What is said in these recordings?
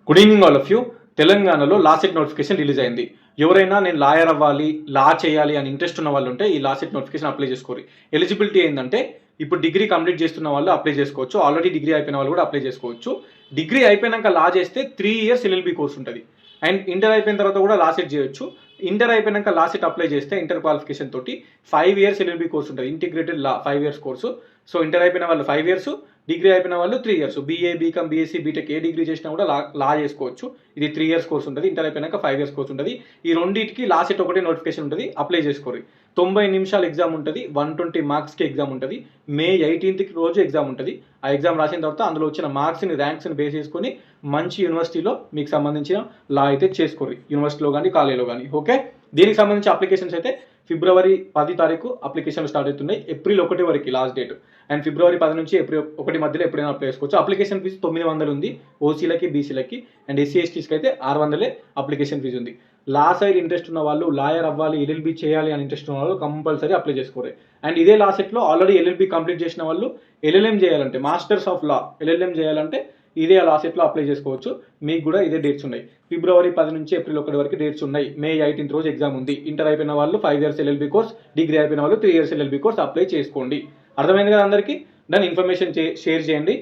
Good evening all of you. తెలంగాణలో LAWCET notification release అయింది. ఎవరైనా నేను లాయర్ అవ్వాలి, లా చేయాలి అని ఇంట్రెస్ట్ ఉన్న వాళ్ళు ఉంటే ఈ లాసెట్ నోటిఫికేషన్ అప్లై చేసుకోరు. ఎలిజిబిలిటీ ఏంటంటే ఇప్పుడు డిగ్రీ కంప్లీట్ చేస్తున్న వాళ్ళు అప్లై చేసుకోవచ్చు, ఆల్రెడీ డిగ్రీ అయిపోయిన వాళ్ళు కూడా అప్లై చేసుకోవచ్చు. డిగ్రీ అయిపోయినాక లా చేస్తే 3 years ఎల్ఎల్బి కోర్స్ ఉంటుంది. అండ్ ఇంటర్ అయిపోయిన తర్వాత కూడా లాసెట్ చేయొచ్చు. ఇంటర్ అయిపోయినాక లాసెట్ అప్లై చేస్తే ఇంటర్ క్వాలిఫికేషన్ తోటి 5 years ఎల్ఎల్బి కోర్స్ ఉంటుంది, integrated law 5 years course. So inter అయిపోయిన వాళ్ళు 5 years, డిగ్రీ అయిపోయిన వాళ్ళు 3 years. BA, BCom, BSc, BTech ఏ డిగ్రీ చేసినా కూడా లా చేసుకోవచ్చు. ఇది 3 years కోర్స్ ఉంటుంది. ఇంటర్ అయిపోయినాక 5 years కోర్స్ ఉంటుంది. ఈ రెండింటికి లాసెట్ ఒకటే నోటిఫికేషన్ ఉంటుంది, అప్లై చేసుకోరు. 90 నిమిషాలు ఎగ్జామ్ ఉంటుంది, 120 మార్క్స్కి ఎగ్జామ్ ఉంటుంది. మే 18th రోజు ఎగ్జామ్ ఉంటుంది. ఆ ఎగ్జామ్ రాసిన తర్వాత అందులో వచ్చిన మార్క్స్ని, ర్యాంక్స్ని బేస్ చేసుకొని మంచి యూనివర్సిటీలో మీకు సంబంధించిన లా అయితే చేసుకోరు, యూనివర్సిటీలో కానీ కాలేజీలో కానీ. ఓకే, దీనికి సంబంధించి అప్లికేషన్స్ అయితే ఫిబ్రవరి 10 అప్లికేషన్ స్టార్ట్ అవుతున్నాయి. ఏప్రిల్ 1 వరకు లాస్ట్ డేట్. అండ్ ఫిబ్రవరి 10 నుంచి ఏప్రిల్ 1 మధ్యలో ఎప్పుడైనా అప్లై చేసుకోవచ్చు. అప్లికేషన్ ఫీజు 900 ఉంది ఓసీలకి, బీసీలకి. అండ్ ఎస్సీ ఎస్టీస్కి అయితే 600 అప్లికేషన్ ఫీజు ఉంది. లా సైడ్ ఇంట్రెస్ట్ ఉన్న వాళ్ళు, లాయర్ అవ్వాలి, ఎల్ఎల్బి చేయాలి అని ఇంట్రెస్ట్ ఉన్న వాళ్ళు కంపల్సరీ అప్లై చేసుకోరు. అండ్ ఇదే లా సెట్లో ఆల్రెడీ ఎల్ఎల్బి కంప్లీట్ చేసిన వాళ్ళు ఎల్ఎల్ఎం చేయాలంటే, మాస్టర్స్ ఆఫ్ లా ఎల్ఎల్ఎం చేయాలంటే ఇదే లా సెట్లో అప్లై చేసుకోవచ్చు. మీకు కూడా ఇదే డేట్స్ ఉన్నాయి. ఫిబ్రవరి 10 నుంచి ఏప్రిల్ 1 వరకు డేట్స్ ఉన్నాయి. మే 18th రోజు ఎగ్జామ్ ఉంది. ఇంటర్ అయిపోయిన వాళ్ళు 5 years ఎల్ఎల్బి కోర్స్, డిగ్రీ అయిపోయిన వాళ్ళు 3 years ఎల్ఎల్బి కోర్స్ అప్లై చేసుకోండి. అర్థమైంది కదా అందరికీ? దాని ఇన్ఫర్మేషన్ షేర్ చేయండి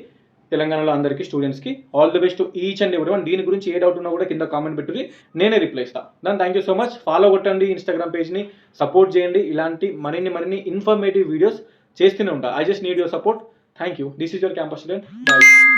తెలంగాణలో అందరికీ, స్టూడెంట్స్కి. All the best each and ఎవరి వన్. దీని గురించి ఏ డౌట్ ఉన్నా కూడా కింద కామెంట్ పెట్టుర్రి, నేనే రిప్లై ఇస్తాను. దాని thank you so much. Follow కొట్టండి ఇన్స్టాగ్రామ్ పేజ్ని, సపోర్ట్ చేయండి. ఇలాంటి మరిన్ని ఇన్ఫర్మేటివ్ వీడియోస్ చేస్తూనే ఉంటా. I just need your support. Thank you. This is your campus student. Bye.